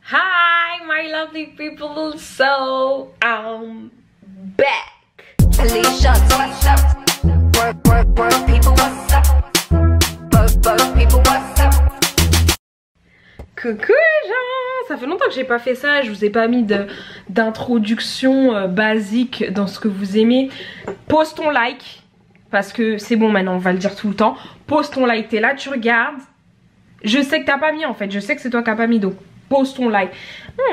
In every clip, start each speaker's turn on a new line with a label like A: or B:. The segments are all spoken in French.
A: Hi my lovely people, so I'm back.
B: Alicia, what's up? Work, people, what's up? Work, people, what's up?
A: Coucou les gens, ça fait longtemps que j'ai pas fait ça, je vous ai pas mis d'introduction basique dans ce que vous aimez. Pose ton like, parce que c'est bon maintenant, on va le dire tout le temps. Pose ton like, t'es là, tu regardes. Je sais que t'as pas mis en fait, je sais que c'est toi qui as pas mis, donc pose ton like.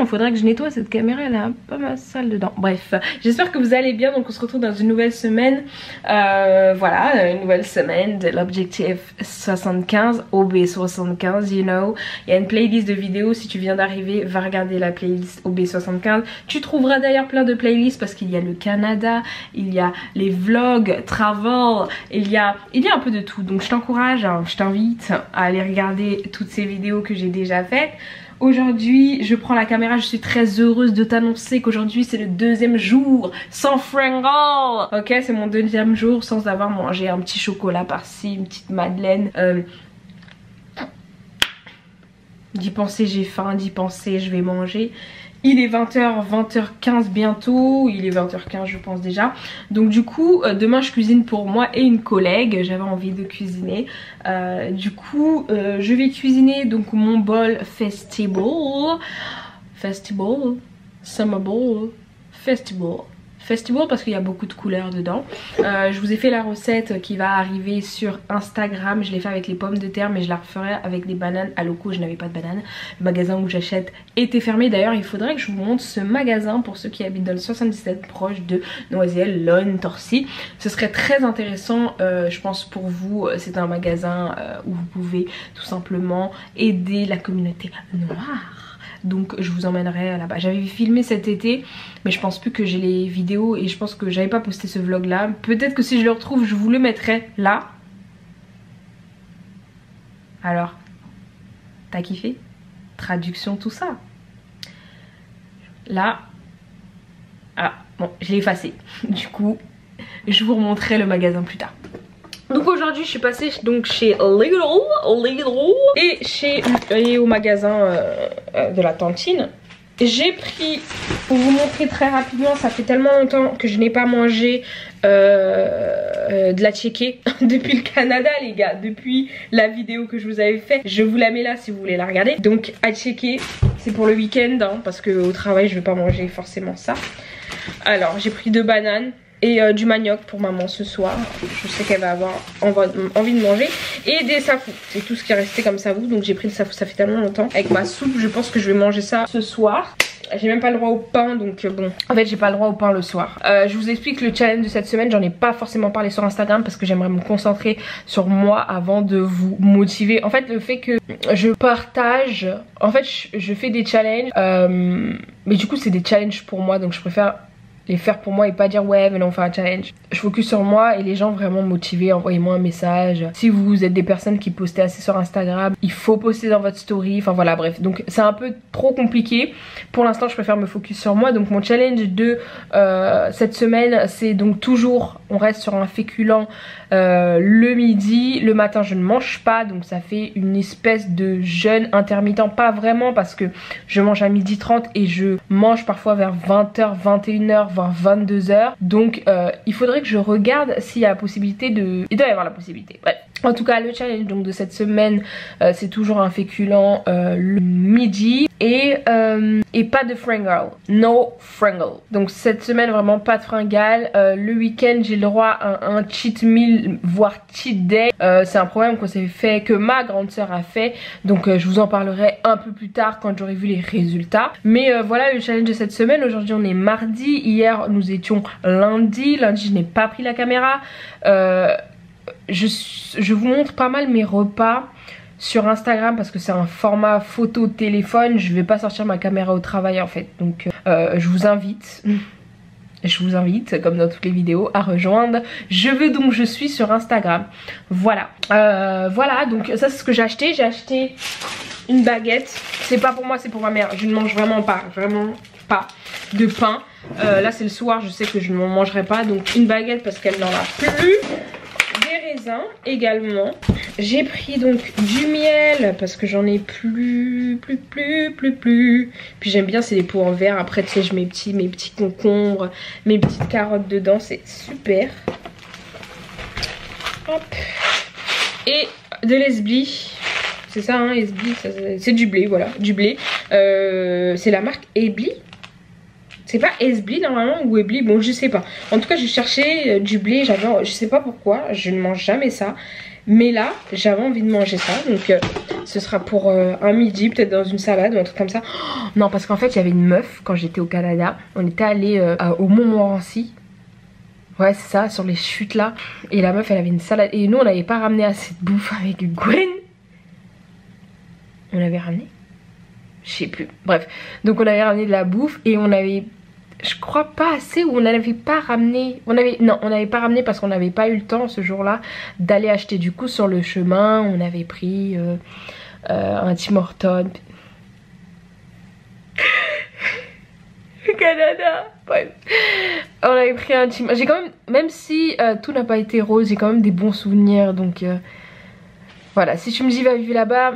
A: Faudrait que je nettoie cette caméra, elle est un peu ma sale dedans. Bref, j'espère que vous allez bien. Donc on se retrouve dans une nouvelle semaine. Voilà, une nouvelle semaine de l'objectif 75, OB75, you know. Il y a une playlist de vidéos, si tu viens d'arriver, va regarder la playlist OB75. Tu trouveras d'ailleurs plein de playlists parce qu'il y a le Canada, il y a les vlogs, travel, il y a un peu de tout. Donc je t'encourage, je t'invite à aller regarder toutes ces vidéos que j'ai déjà faites. Aujourd'hui, je prends la caméra, je suis très heureuse de t'annoncer qu'aujourd'hui c'est le deuxième jour sans Fringle. Ok, c'est mon deuxième jour sans avoir mangé un petit chocolat par-ci, une petite madeleine. D'y penser j'ai faim, d'y penser je vais manger. Il est 20h, 20h15 bientôt, il est 20h15 je pense déjà. Donc du coup, demain je cuisine pour moi et une collègue, j'avais envie de cuisiner. Du coup, je vais cuisiner donc mon bol festival, summer bowl, festival parce qu'il y a beaucoup de couleurs dedans. Je vous ai fait la recette qui va arriver sur Instagram. Je l'ai fait avec les pommes de terre, mais je la referai avec des bananes à loco. Je n'avais pas de bananes. Le magasin où j'achète était fermé. D'ailleurs, il faudrait que je vous montre ce magasin pour ceux qui habitent dans le 77, proche de Noisiel, Lonne, Torcy. Ce serait très intéressant, je pense, pour vous. C'est un magasin où vous pouvez tout simplement aider la communauté noire. Donc je vous emmènerai là-bas. J'avais filmé cet été, mais je pense plus que j'ai les vidéos et je pense que j'avais pas posté ce vlog là. Peut-être que si je le retrouve, je vous le mettrai là. Alors, t'as kiffé? Traduction, tout ça. Là. Ah, bon, je l'ai effacé. Du coup, je vous remontrerai le magasin plus tard. Donc aujourd'hui je suis passée donc chez Lidl et au magasin de la cantine. J'ai pris, pour vous montrer très rapidement, ça fait tellement longtemps que je n'ai pas mangé de la tchéké depuis le Canada les gars, depuis la vidéo que je vous avais fait. Je vous la mets là si vous voulez la regarder. Donc à tchéké, c'est pour le week-end hein, parce qu'au travail je vais pas manger forcément ça. Alors j'ai pris 2 bananes. Et du manioc pour maman ce soir. Je sais qu'elle va avoir envie de manger. Et des safou. C'est tout ce qui est resté comme safou. Donc j'ai pris le safou, ça fait tellement longtemps. Avec ma soupe, je pense que je vais manger ça ce soir. J'ai même pas le droit au pain, donc bon. En fait j'ai pas le droit au pain le soir. Je vous explique le challenge de cette semaine. J'en ai pas forcément parlé sur Instagram parce que j'aimerais me concentrer sur moi avant de vous motiver. En fait le fait que je partage, en fait je fais des challenges, mais du coup c'est des challenges pour moi. Donc je préfère les faire pour moi et pas dire ouais mais non on fait un challenge. Je focus sur moi et les gens vraiment motivés, envoyez-moi un message. Si vous êtes des personnes qui postez assez sur Instagram, il faut poster dans votre story, enfin voilà bref. Donc c'est un peu trop compliqué. Pour l'instant je préfère me focus sur moi. Donc mon challenge de cette semaine c'est donc toujours, on reste sur un féculent le midi. Le matin je ne mange pas, donc ça fait une espèce de jeûne intermittent, pas vraiment parce que je mange à 12h30 et je mange parfois vers 20h, 21h, voire 22h. Donc il faudrait que je regarde s'il y a la possibilité de... Il doit y avoir la possibilité, bref. En tout cas le challenge donc de cette semaine c'est toujours un féculent le midi et pas de fringale. No fringale. Donc cette semaine vraiment pas de fringale. Le week-end j'ai le droit à un cheat meal voire cheat day. C'est un programme qu'on s'est fait, que ma grande soeur a fait. Donc je vous en parlerai un peu plus tard quand j'aurai vu les résultats. Mais voilà le challenge de cette semaine. Aujourd'hui on est mardi. Hier nous étions lundi. Lundi je n'ai pas pris la caméra. Je vous montre pas mal mes repas sur Instagram parce que c'est un format photo téléphone. Je vais pas sortir ma caméra au travail en fait. Donc je vous invite, comme dans toutes les vidéos, à rejoindre Je veux donc je suis sur Instagram. Voilà. Voilà, donc ça c'est ce que j'ai acheté. J'ai acheté une baguette. C'est pas pour moi, c'est pour ma mère. Je ne mange vraiment pas de pain. Là c'est le soir, je sais que je n'en mangerai pas. Donc une baguette parce qu'elle n'en a plus. Des raisins également. J'ai pris donc du miel parce que j'en ai plus. Puis j'aime bien, c'est des pots en verre. Après, tu sais, je mets mes petits concombres, mes petites carottes dedans. C'est super. Hop. Et de l'esbli. C'est ça, hein, esbli. C'est du blé, voilà. Du blé. C'est la marque Ebli. C'est pas esbli normalement ou ebli, bon je sais pas. En tout cas j'ai cherché du blé, je sais pas pourquoi, je ne mange jamais ça. Mais là j'avais envie de manger ça, donc ce sera pour un midi, peut-être dans une salade ou un truc comme ça. Oh, non parce qu'en fait il y avait une meuf quand j'étais au Canada, on était allé au Montmorency. Ouais c'est ça, sur les chutes là. Et la meuf elle avait une salade, et nous on n'avait pas ramené assez de bouffe avec Gwen. On avait ramené, je sais plus, bref. Donc on avait ramené de la bouffe et on avait... Je crois pas assez, ou on n'avait pas ramené. Non, on n'avait pas ramené parce qu'on n'avait pas eu le temps ce jour-là d'aller acheter. Du coup, sur le chemin, on avait pris un Tim Hortons. Canada. Bref. On avait pris un Tim. J'ai quand même si tout n'a pas été rose, j'ai quand même des bons souvenirs. Donc voilà, si tu me dis va vivre là-bas.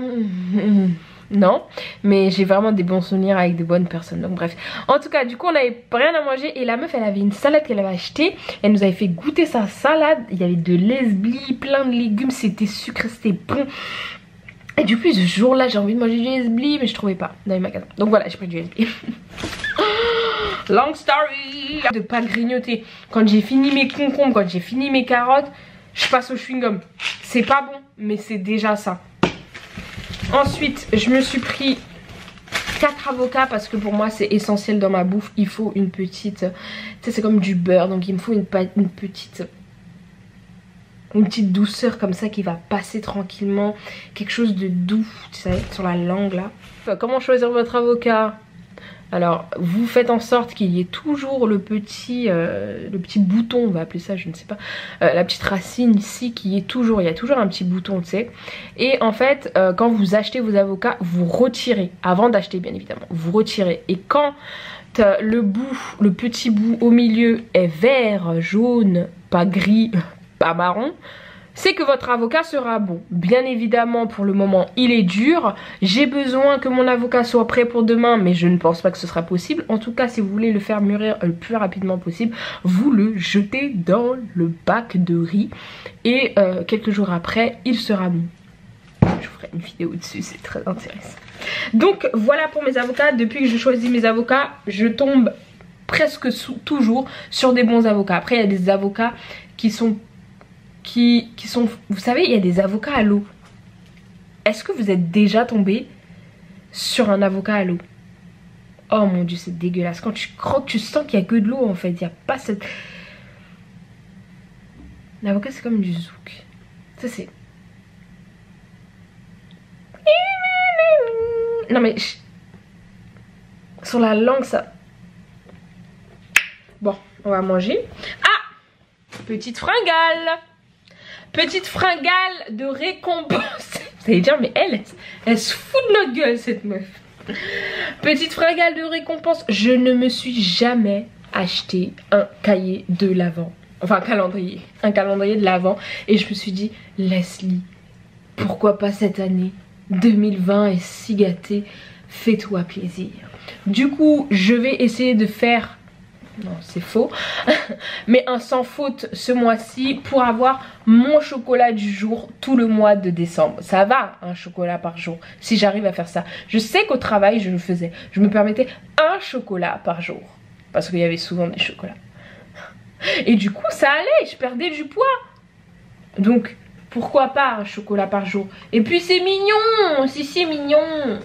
A: Non, mais j'ai vraiment des bons souvenirs avec de bonnes personnes. Donc bref, en tout cas du coup on n'avait rien à manger. Et la meuf elle avait une salade qu'elle avait achetée. Elle nous avait fait goûter sa salade. Il y avait de l'esbli, plein de légumes, c'était sucré, c'était bon. Et du coup ce jour là j'ai envie de manger du esbli, mais je trouvais pas dans les magasins. Donc voilà, j'ai pris du esbli. Long story. De pas grignoter. Quand j'ai fini mes concombres, quand j'ai fini mes carottes, je passe au chewing-gum. C'est pas bon, mais c'est déjà ça. Ensuite, je me suis pris 4 avocats parce que pour moi c'est essentiel dans ma bouffe. Il faut une petite... Tu sais, c'est comme du beurre, donc il me faut une petite douceur comme ça qui va passer tranquillement. Quelque chose de doux, tu sais, sur la langue là. Comment choisir votre avocat ? Alors, vous faites en sorte qu'il y ait toujours le petit bouton, on va appeler ça, je ne sais pas, la petite racine ici il y a toujours un petit bouton, tu sais. Et en fait, quand vous achetez vos avocats, vous retirez, avant d'acheter bien évidemment, vous retirez. Et quand le petit bout au milieu est vert, jaune, pas gris, pas marron, c'est que votre avocat sera bon. Bien évidemment, pour le moment, il est dur. J'ai besoin que mon avocat soit prêt pour demain, mais je ne pense pas que ce sera possible. En tout cas, si vous voulez le faire mûrir le plus rapidement possible, vous le jetez dans le bac de riz. Et quelques jours après, il sera bon. Je vous ferai une vidéo dessus, c'est très intéressant. Donc, voilà pour mes avocats. Depuis que je choisis mes avocats, je tombe presque toujours sur des bons avocats. Après, il y a des avocats qui sont... vous savez, il y a des avocats à l'eau. Est-ce que vous êtes déjà tombé sur un avocat à l'eau? Oh mon dieu, c'est dégueulasse. Quand tu croques, tu sens qu'il n'y a que de l'eau en fait. Il n'y a pas cette... L'avocat c'est comme du zouk. Ça c'est... Non mais... Sur la langue ça... Bon, on va manger. Ah! Petite fringale! Petite fringale de récompense. Vous allez dire mais elle se fout de notre gueule cette meuf. Petite fringale de récompense. Je ne me suis jamais acheté un cahier de l'Avent. Enfin un calendrier de l'Avent. Et je me suis dit Leslie, pourquoi pas cette année 2020 est si gâtée, fais-toi plaisir. Du coup je vais essayer de faire... Non, c'est faux. Mais un sans faute ce mois-ci pour avoir mon chocolat du jour tout le mois de décembre. Ça va, un chocolat par jour, si j'arrive à faire ça. Je sais qu'au travail, je le faisais. Je me permettais un chocolat par jour. Parce qu'il y avait souvent des chocolats. Et du coup, ça allait, je perdais du poids. Donc, pourquoi pas un chocolat par jour? Et puis, c'est mignon, si c'est mignon.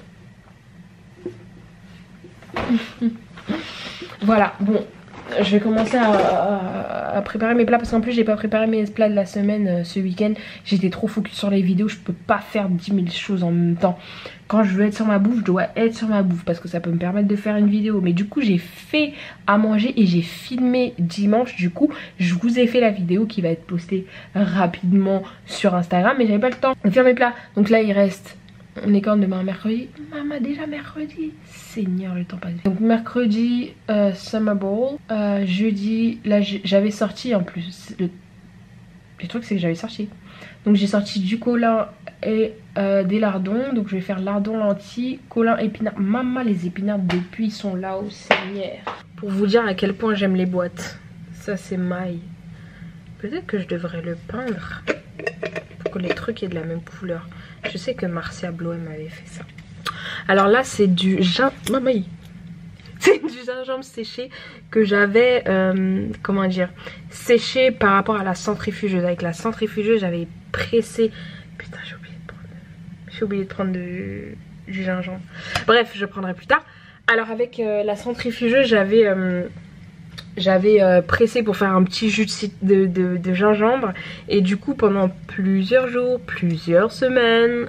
A: Voilà, bon. Je vais commencer à préparer mes plats parce qu'en plus j'ai pas préparé mes plats de la semaine ce week-end. J'étais trop focus sur les vidéos, je peux pas faire 10 000 choses en même temps. Quand je veux être sur ma bouffe, je dois être sur ma bouffe parce que ça peut me permettre de faire une vidéo. Mais du coup j'ai fait à manger et j'ai filmé dimanche. Du coup je vous ai fait la vidéo qui va être postée rapidement sur Instagram. Mais j'avais pas le temps de faire mes plats. Donc là il reste... On est quand demain? Mercredi? Maman, déjà mercredi? Seigneur, le temps passe. Donc mercredi, Summer Bowl. Jeudi, là j'avais sorti en plus. Le truc c'est que j'avais sorti. Donc j'ai sorti du colin et des lardons. Donc je vais faire lardons lentilles, colin épinards. Maman, les épinards depuis ils sont là au Seigneur. Pour vous dire à quel point j'aime les boîtes. Ça c'est maille. Peut-être que je devrais le peindre pour que les trucs aient de la même couleur. Je sais que Marcia Bloem m'avait fait ça. Alors là c'est du gingembre. C'est du gingembre séché que j'avais, comment dire, séché par rapport à la centrifugeuse. Avec la centrifugeuse j'avais pressé. Putain j'ai oublié de prendre du gingembre. Bref, je prendrai plus tard. Alors avec la centrifugeuse j'avais pressé pour faire un petit jus de gingembre. Et du coup pendant plusieurs jours, plusieurs semaines,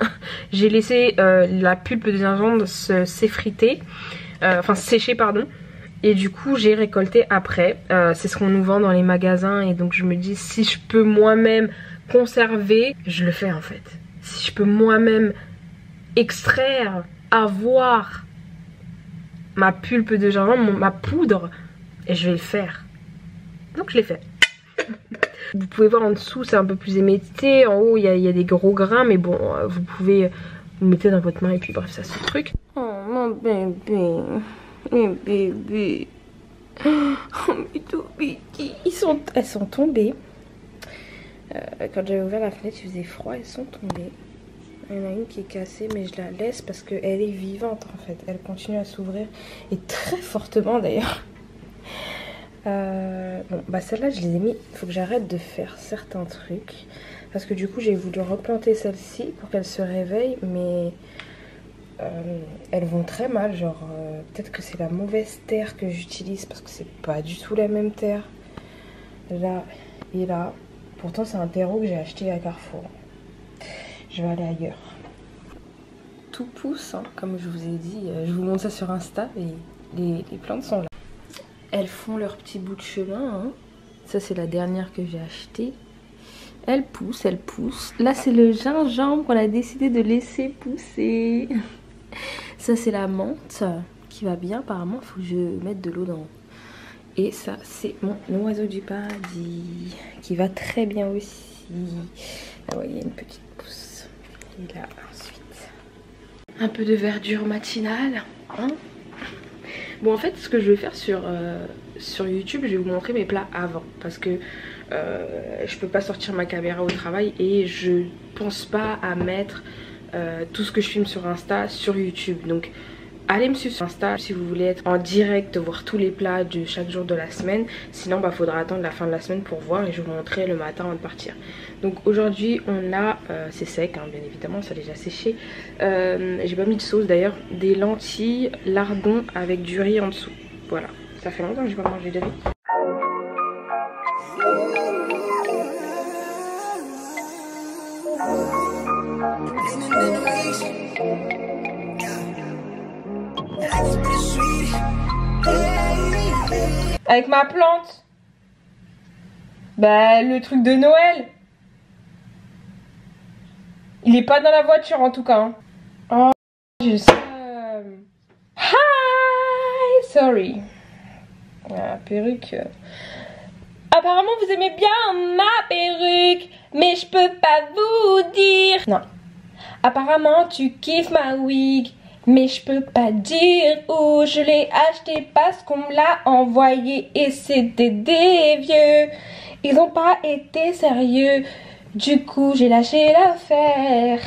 A: j'ai laissé la pulpe de gingembre s'effriter. Enfin sécher pardon. Et du coup j'ai récolté après. C'est ce qu'on nous vend dans les magasins. Et donc je me dis si je peux moi-même conserver, je le fais en fait. Si je peux moi-même extraire, avoir ma pulpe de gingembre, ma poudre, et je vais le faire. Donc je l'ai fait. Vous pouvez voir en dessous c'est un peu plus émété. En haut il y a des gros grains. Mais bon vous pouvez vous mettez dans votre main et puis bref ça c'est le truc. Oh mon bébé. Mon bébé. Oh mes tout petits. Elles sont tombées. Quand j'avais ouvert la fenêtre il faisait froid. Elles sont tombées. Il y en a une qui est cassée mais je la laisse parce qu'elle est vivante en fait. Elle continue à s'ouvrir et très fortement d'ailleurs. Bon bah celle-là je les ai mis. Il faut que j'arrête de faire certains trucs. Parce que du coup j'ai voulu replanter celle-ci pour qu'elle se réveille. Mais elles vont très mal. Genre peut-être que c'est la mauvaise terre que j'utilise. Parce que c'est pas du tout la même terre. Là et là. Pourtant c'est un terreau que j'ai acheté à Carrefour. Je vais aller ailleurs. Tout pousse hein, comme je vous ai dit. Je vous montre ça sur Insta. Et les plantes sont là. Elles font leur petit bout de chemin. Hein. Ça c'est la dernière que j'ai achetée. Elle pousse, elle pousse. Là c'est le gingembre qu'on a décidé de laisser pousser. Ça c'est la menthe qui va bien apparemment. Il faut que je mette de l'eau dans. Et ça c'est mon oiseau du paradis qui va très bien aussi. Là vous voyez une petite pousse. Et là ensuite un peu de verdure matinale. Hein. Bon en fait ce que je vais faire sur YouTube, je vais vous montrer mes plats avant. Parce que je peux pas sortir ma caméra au travail et je pense pas à mettre tout ce que je filme sur Insta sur YouTube. Donc allez me suivre sur Insta si vous voulez être en direct, voir tous les plats de chaque jour de la semaine. Sinon bah faudra attendre la fin de la semaine pour voir et je vous montrerai le matin avant de partir. Donc aujourd'hui on a, c'est sec hein, bien évidemment, ça a déjà séché. J'ai pas mis de sauce d'ailleurs, des lentilles, lardons avec du riz en dessous. Voilà, ça fait longtemps que j'ai pas mangé de riz. Avec ma plante. Bah le truc de Noël. Il est pas dans la voiture en tout cas. Hein. Oh je sais. Hi. Sorry. La perruque. Apparemment vous aimez bien ma perruque. Mais je peux pas vous dire. Non. Apparemment tu kiffes ma wig. Mais je peux pas dire où je l'ai acheté parce qu'on me l'a envoyé et c'était des vieux. Ils ont pas été sérieux. Du coup j'ai lâché l'affaire.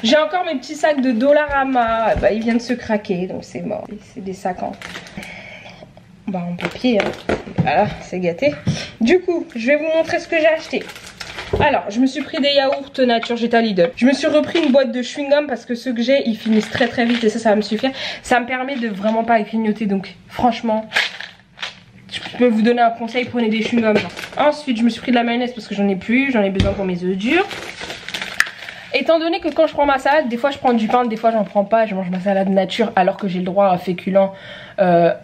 A: J'ai encore mes petits sacs de Dollarama. Bah, ils viennent de se craquer donc c'est mort. C'est des sacs en... Bah en papier hein. Voilà c'est gâté. Du coup je vais vous montrer ce que j'ai acheté. Alors, je me suis pris des yaourts nature, j'étais à Lidl. Je me suis repris une boîte de chewing-gum parce que ceux que j'ai, ils finissent très très vite et ça va me suffire. Ça me permet de vraiment pas grignoter, donc franchement, je peux vous donner un conseil, prenez des chewing-gums. Ensuite, je me suis pris de la mayonnaise parce que j'en ai plus, j'en ai besoin pour mes œufs durs. Étant donné que quand je prends ma salade, des fois je prends du pain, des fois j'en prends pas, je mange ma salade nature alors que j'ai le droit à un féculent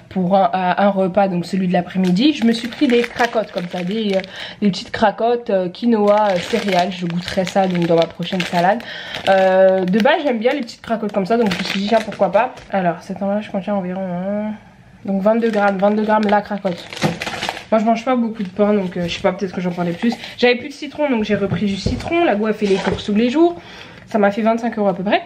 A: pour un repas, donc celui de l'après-midi. Je me suis pris des cracottes comme ça, des petites cracottes quinoa céréales, je goûterai ça donc dans ma prochaine salade. De base j'aime bien les petites cracottes comme ça, donc je me suis dit tiens pourquoi pas. Alors cet emballage contient environ donc 22 grammes la cracotte. Moi je mange pas beaucoup de pain donc je sais pas, peut-être que j'en prendrai plus. J'avais plus de citron donc j'ai repris du citron. La Go a fait les courses tous les jours. Ça m'a fait 25 € à peu près.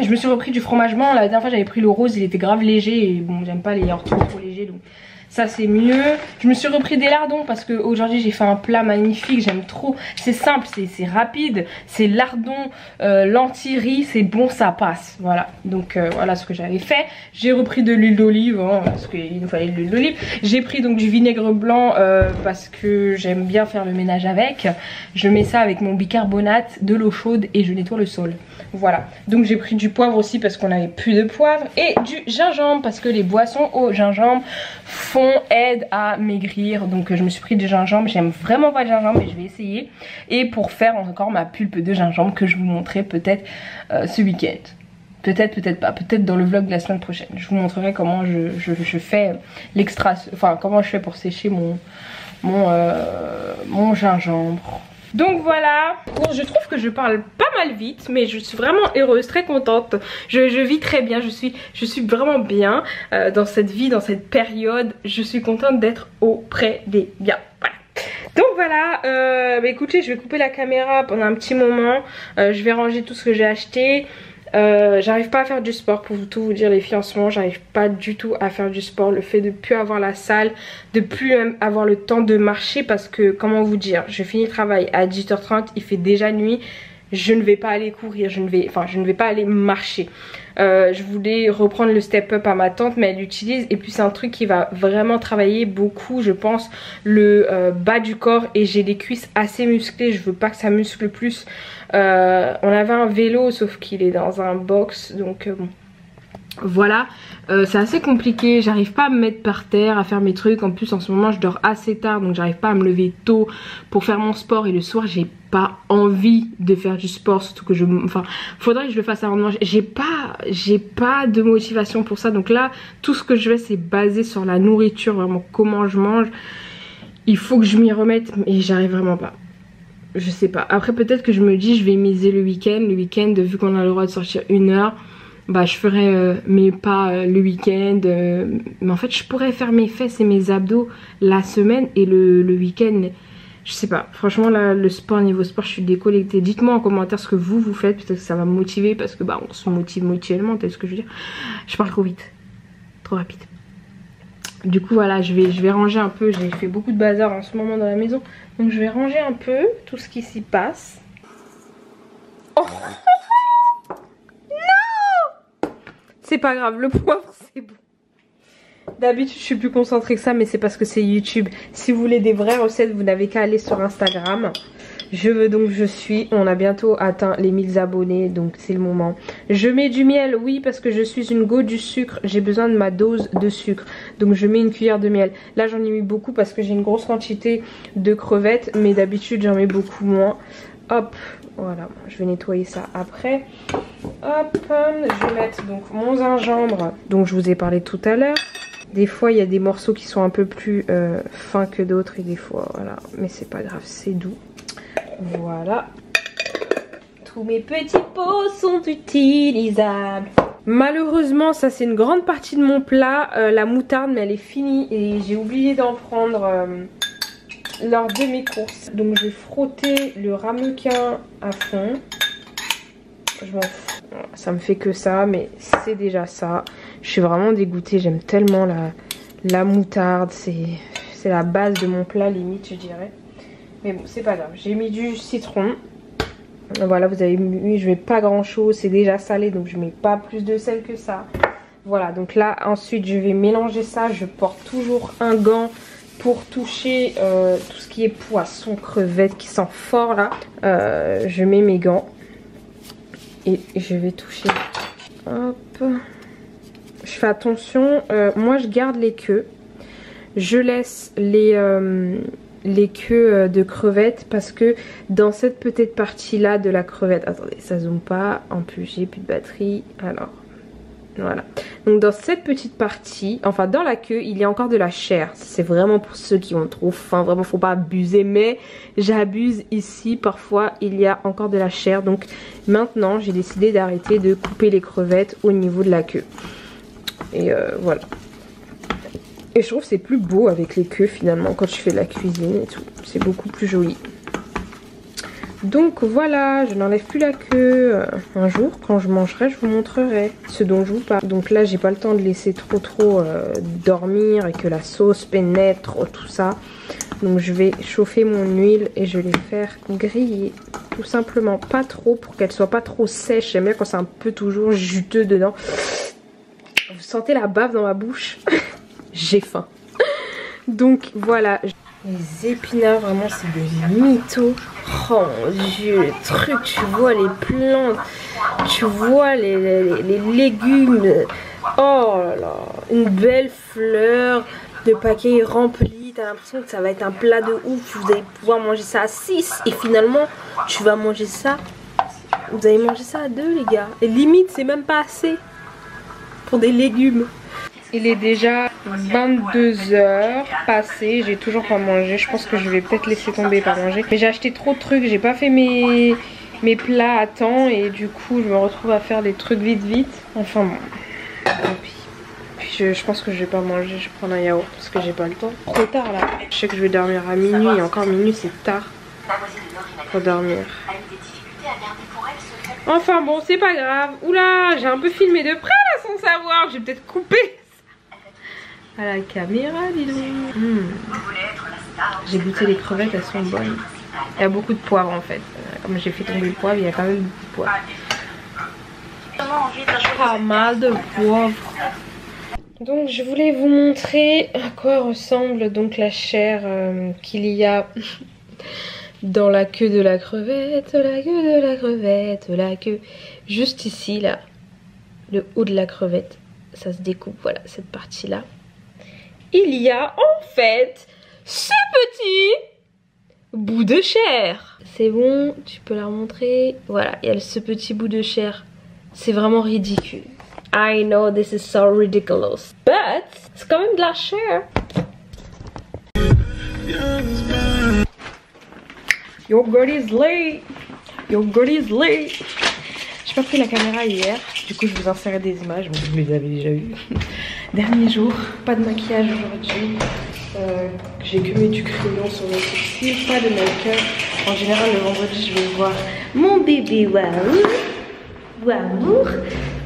A: Je me suis repris du fromage blanc. La dernière fois j'avais pris le rose, il était grave léger. Et bon, j'aime pas les yaourts trop légers donc ça c'est mieux. Je me suis repris des lardons parce qu'aujourd'hui j'ai fait un plat magnifique, j'aime trop. C'est simple, c'est rapide, c'est lardons, lentilles, riz, c'est bon, ça passe. Voilà, donc voilà ce que j'avais fait. J'ai repris de l'huile d'olive, hein, parce qu'il nous fallait de l'huile d'olive. J'ai pris donc du vinaigre blanc parce que j'aime bien faire le ménage avec. Je mets ça avec mon bicarbonate, de l'eau chaude et je nettoie le sol. Voilà, donc j'ai pris du poivre aussi parce qu'on n'avait plus de poivre. Et du gingembre parce que les boissons au gingembre aide à maigrir. Donc je me suis pris du gingembre. J'aime vraiment pas le gingembre mais je vais essayer. Et pour faire encore ma pulpe de gingembre que je vous montrerai peut-être ce week-end. Peut-être, peut-être pas. Peut-être dans le vlog de la semaine prochaine. Je vous montrerai comment je fais l'extra... Enfin comment je fais pour sécher mon gingembre. Donc voilà, je trouve que je parle pas mal vite, mais je suis vraiment heureuse, très contente. Je vis très bien, je suis vraiment bien dans cette vie, dans cette période. Je suis contente d'être auprès des biens. Voilà. Donc voilà, bah écoutez, je vais couper la caméra pendant un petit moment. Je vais ranger tout ce que j'ai acheté. J'arrive pas à faire du sport, pour tout vous dire les filles, en ce moment j'arrive pas du tout à faire du sport. Le fait de plus avoir la salle, de plus même avoir le temps de marcher, parce que comment vous dire, je finis le travail à 18h30, il fait déjà nuit. Je ne vais pas aller courir, je ne vais pas aller marcher. Je voulais reprendre le step up à ma tante mais elle l'utilise et puis c'est un truc qui va vraiment travailler beaucoup je pense le bas du corps et j'ai des cuisses assez musclées, je veux pas que ça muscle plus. On avait un vélo sauf qu'il est dans un box donc bon. Voilà, c'est assez compliqué, j'arrive pas à me mettre par terre, à faire mes trucs. En plus en ce moment je dors assez tard donc j'arrive pas à me lever tôt pour faire mon sport. Et le soir j'ai pas envie de faire du sport, surtout que faudrait que je le fasse avant de manger. J'ai pas de motivation pour ça. Donc là tout ce que je fais c'est basé sur la nourriture, vraiment comment je mange. Il faut que je m'y remette mais j'arrive vraiment pas. Je sais pas, après peut-être que je me dis je vais miser le week-end. Le week-end vu qu'on a le droit de sortir 1 heure, bah je ferai mes pas le week-end, mais en fait je pourrais faire mes fesses et mes abdos la semaine et le week-end, je sais pas, franchement là le sport, niveau sport je suis déconnectée. Dites-moi en commentaire ce que vous faites, peut-être que ça va me motiver parce que bah on se motive mutuellement, t'as ce que je veux dire. Je parle trop vite, trop rapide. Du coup voilà, je vais ranger un peu, j'ai fait beaucoup de bazar en ce moment dans la maison, donc je vais ranger un peu tout ce qui s'y passe. Oh c'est pas grave, le poivre c'est bon. D'habitude je suis plus concentrée que ça mais c'est parce que c'est YouTube. Si vous voulez des vraies recettes vous n'avez qu'à aller sur Instagram. On a bientôt atteint les 1000 abonnés donc c'est le moment. Je mets du miel, oui parce que je suis une go du sucre. J'ai besoin de ma dose de sucre. Donc je mets une cuillère de miel. Là j'en ai mis beaucoup parce que j'ai une grosse quantité de crevettes. Mais d'habitude j'en mets beaucoup moins. Hop, voilà, je vais nettoyer ça après. Hop, je vais mettre donc mon gingembre dont je vous ai parlé tout à l'heure. Des fois il y a des morceaux qui sont un peu plus fins que d'autres et des fois voilà, mais c'est pas grave, c'est doux. Voilà, tous mes petits pots sont utilisables. Malheureusement ça c'est une grande partie de mon plat, la moutarde mais elle est finie et j'ai oublié d'en prendre lors de mes courses. Donc je vais frotter le ramequin à fond. Je m'en fous, ça me fait que ça mais c'est déjà ça. Je suis vraiment dégoûtée, j'aime tellement la moutarde, c'est la base de mon plat limite je dirais. Mais bon c'est pas grave, j'ai mis du citron. Voilà vous avez vu, je mets pas grand chose, c'est déjà salé donc je mets pas plus de sel que ça. Voilà donc là ensuite je vais mélanger ça, je porte toujours un gant pour toucher tout ce qui est poisson, crevettes qui sent fort là. Je mets mes gants et je vais toucher. Hop. Je fais attention, moi je garde les queues. Je laisse les queues de crevettes parce que dans cette petite partie là de la crevette, attendez ça zoome pas, en plus j'ai plus de batterie, alors voilà. Donc dans cette petite partie, enfin dans la queue, il y a encore de la chair. C'est vraiment pour ceux qui ont trop faim, vraiment faut pas abuser. Mais j'abuse ici, parfois il y a encore de la chair. Donc maintenant j'ai décidé d'arrêter de couper les crevettes au niveau de la queue. Et voilà. Et je trouve que c'est plus beau avec les queues finalement quand tu fais de la cuisine et tout. C'est beaucoup plus joli. Donc voilà, je n'enlève plus la queue. Un jour, quand je mangerai, je vous montrerai ce dont je vous parle. Donc là, j'ai pas le temps de laisser trop dormir et que la sauce pénètre, tout ça. Donc je vais chauffer mon huile et je vais les faire griller. Tout simplement, pas trop pour qu'elles soient pas trop sèches. J'aime bien quand c'est un peu toujours juteux dedans. Vous sentez la bave dans ma bouche? J'ai faim. Donc voilà. Les épinards, vraiment, c'est des mythos. Oh mon dieu, les trucs, tu vois les plantes, tu vois les légumes. Oh là là, une belle fleur de paquet rempli. T'as l'impression que ça va être un plat de ouf. Vous allez pouvoir manger ça à 6. Et finalement, tu vas manger ça. Vous allez manger ça à 2, les gars. Et limite, c'est même pas assez pour des légumes. Il est déjà 22 h passé, j'ai toujours pas mangé. Je pense que je vais peut-être laisser tomber pas manger. Mais j'ai acheté trop de trucs, j'ai pas fait mes plats à temps et du coup je me retrouve à faire des trucs vite. Enfin bon, tant pis. Puis je pense que je vais pas manger, je vais prendre un yaourt parce que j'ai pas le temps. Trop tard là. Je sais que je vais dormir à minuit et encore minuit c'est tard pour dormir. Enfin bon, c'est pas grave. Oula, j'ai un peu filmé de près là sans savoir. J'ai peut-être coupé à la caméra, dis donc. J'ai goûté les crevettes, elles sont bonnes. Il y a beaucoup de poivre en fait. Comme j'ai fait tomber le poivre, il y a quand même beaucoup de poivre. Pas mal de poivre. Donc je voulais vous montrer à quoi ressemble donc la chair qu'il y a dans la queue de la crevette, la queue de la crevette, la queue. Juste ici là, le haut de la crevette, ça se découpe, voilà cette partie là. Il y a en fait ce petit bout de chair. C'est bon, tu peux la remontrer. Voilà, il y a ce petit bout de chair. C'est vraiment ridicule. I know this is so ridiculous. But c'est quand même de la chair. Your girl is late. Your girl is late. J'ai pas pris la caméra hier. Du coup, je vous insérais des images. Mais vous les avez déjà vues. Dernier jour, pas de maquillage aujourd'hui. J'ai que mis du crayon sur mes sourcils, pas de make-up. En général, le vendredi, je vais voir mon bébé Waouh.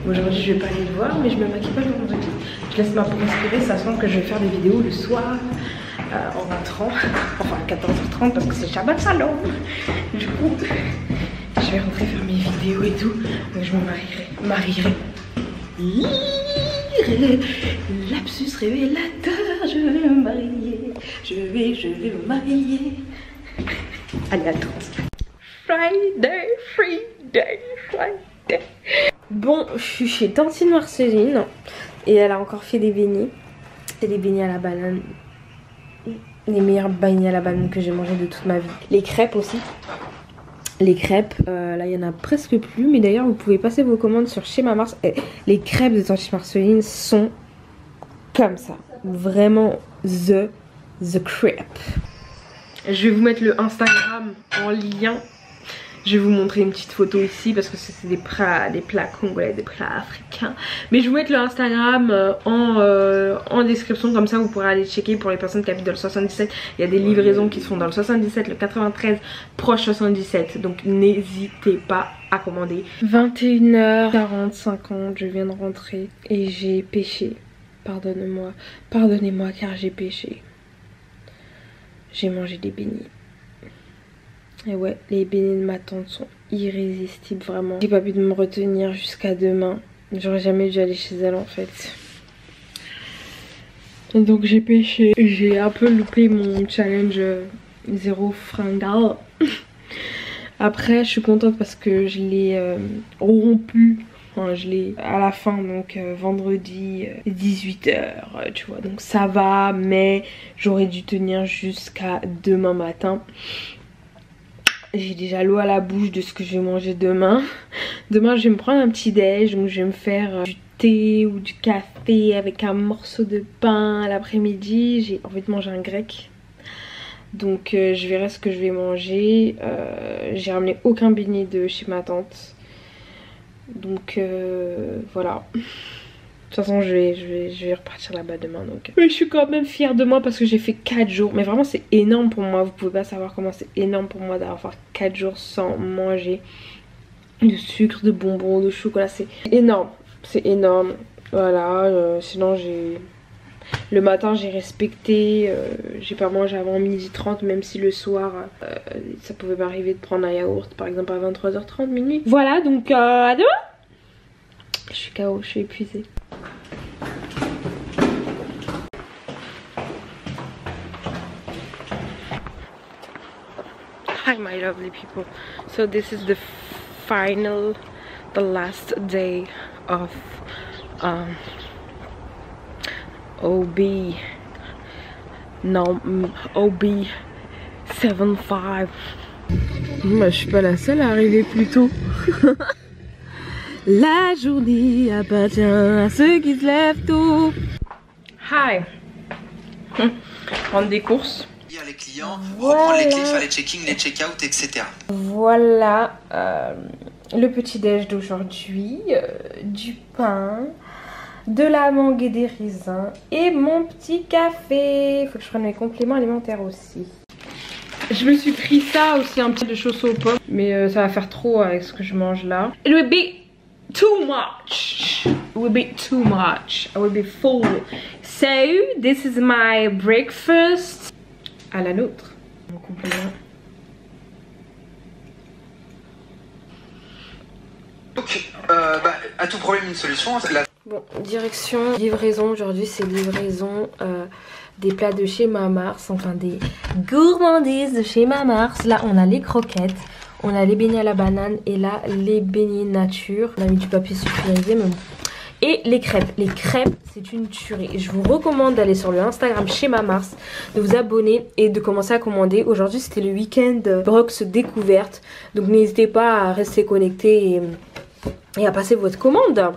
A: Aujourd'hui, je vais pas aller le voir, mais je me maquille pas le vendredi. Je laisse ma peau respirer, ça sent que je vais faire des vidéos le soir en rentrant, enfin à 14h30 parce que c'est Shabbat Shalom. Du coup, je vais rentrer faire mes vidéos et tout. Donc je me marierai. Lapsus révélateur, je vais me marier. Je vais me marier. Allez, attends. Friday. Bon, je suis chez Tantine Marceline et elle a encore fait des beignets. C'est des beignets à la banane. Les meilleurs beignets à la banane que j'ai mangé de toute ma vie. Les crêpes aussi. Les crêpes, là il y en a presque plus. Mais d'ailleurs vous pouvez passer vos commandes sur chez ma Mars. Les crêpes de Tantine Marceline sont comme ça. Vraiment the crêpe. Je vais vous mettre le Instagram en lien. Je vais vous montrer une petite photo ici parce que c'est des plats congolais, des plats africains. Mais je vais vous mettre le Instagram en description, comme ça vous pourrez aller checker pour les personnes qui habitent dans le 77. Il y a des livraisons qui se font dans le 77, le 93, proche 77. Donc n'hésitez pas à commander. 21h40, je viens de rentrer et j'ai péché. Pardonnez-moi car j'ai péché. J'ai mangé des beignets. Et ouais, les beignets de ma tante sont irrésistibles, vraiment. J'ai pas pu me retenir jusqu'à demain. J'aurais jamais dû aller chez elle en fait. Et donc j'ai pêché. J'ai un peu loupé mon challenge 0 fringal. Après, je suis contente parce que je l'ai rompu. Enfin, je l'ai à la fin, donc vendredi 18h, tu vois. Donc ça va, mais j'aurais dû tenir jusqu'à demain matin. J'ai déjà l'eau à la bouche de ce que je vais manger demain. Demain je vais me prendre un petit déj, donc je vais me faire du thé ou du café avec un morceau de pain à l'après-midi. J'ai envie de manger un grec. Donc je verrai ce que je vais manger. J'ai ramené aucun beignet de chez ma tante. Donc voilà. toute façon je vais repartir là-bas demain donc. Mais je suis quand même fière de moi parce que j'ai fait 4 jours. Mais vraiment c'est énorme pour moi. Vous pouvez pas savoir comment c'est énorme pour moi d'avoir fait 4 jours sans manger de sucre, de bonbons, de chocolat. C'est énorme. C'est énorme. Voilà. Sinon le matin j'ai respecté. J'ai pas mangé avant 12h30 même si le soir ça pouvait m'arriver de prendre un yaourt par exemple à 23h30 minuit. Voilà donc à demain. Je suis KO, je suis épuisée. Hi my lovely people. So this is the last day of OB75. Bah, je suis pas la seule à arriver plus tôt. La journée appartient à ceux qui se lèvent tôt. Hi. Prendre des courses.
C: Les clients, reprendre les clés, faire les check-in, les check-out, etc.
A: Voilà le petit déj d'aujourd'hui. Du pain, de la mangue et des raisins et mon petit café. Faut que je prenne mes compléments alimentaires aussi. Je me suis pris ça aussi, un petit de chaussons aux pommes. Mais ça va faire trop avec ce que je mange là. It will be too much. It will be too much. I will be full. So this is my breakfast. À la nôtre. Mon complément.
C: Donc, à tout problème, une solution.
A: Bon, direction livraison. Aujourd'hui, c'est livraison des plats de chez Mamars. Enfin, des gourmandises de chez Mamars. Là, on a les croquettes. On a les beignets à la banane. Et là, les beignets nature. On a mis du papier sulfurisé, mais bon. Et les crêpes. Les crêpes, c'est une tuerie. Je vous recommande d'aller sur le Instagram chez Mamars, de vous abonner et de commencer à commander. Aujourd'hui, c'était le week-end Brox découverte. Donc, n'hésitez pas à rester connecté et à passer votre commande.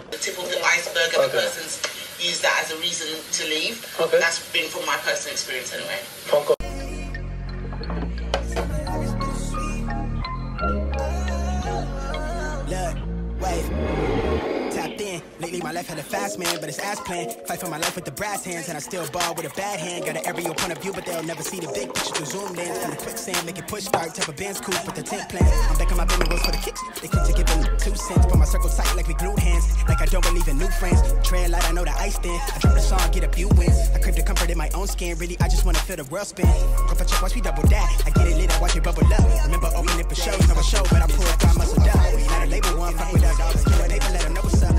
D: Lately my life had a fast man, but it's ass plan. Fight for my life with the brass hands, and I still ball with a bad hand. Got an aerial point of view, but they'll never see the big picture through zoom lens. From the quicksand, make it push start, type of band's coupe with the tent plan. I'm back on my baby rolls for the kicks. They quick to give them 2 cents. Put my circle tight like we glued hands. Like I don't believe in new friends. Trail light, I know the ice thin. I drop the song, get a few wins. I crave the comfort in my own skin. Really, I just wanna feel the world spin. Go for check, watch me double that. I get it lit, I watch it bubble up. Remember opening for shows, no a show, but I pull it down, muscle up. Not a label one, fuck with us. Kill a neighbor, let her know what's up.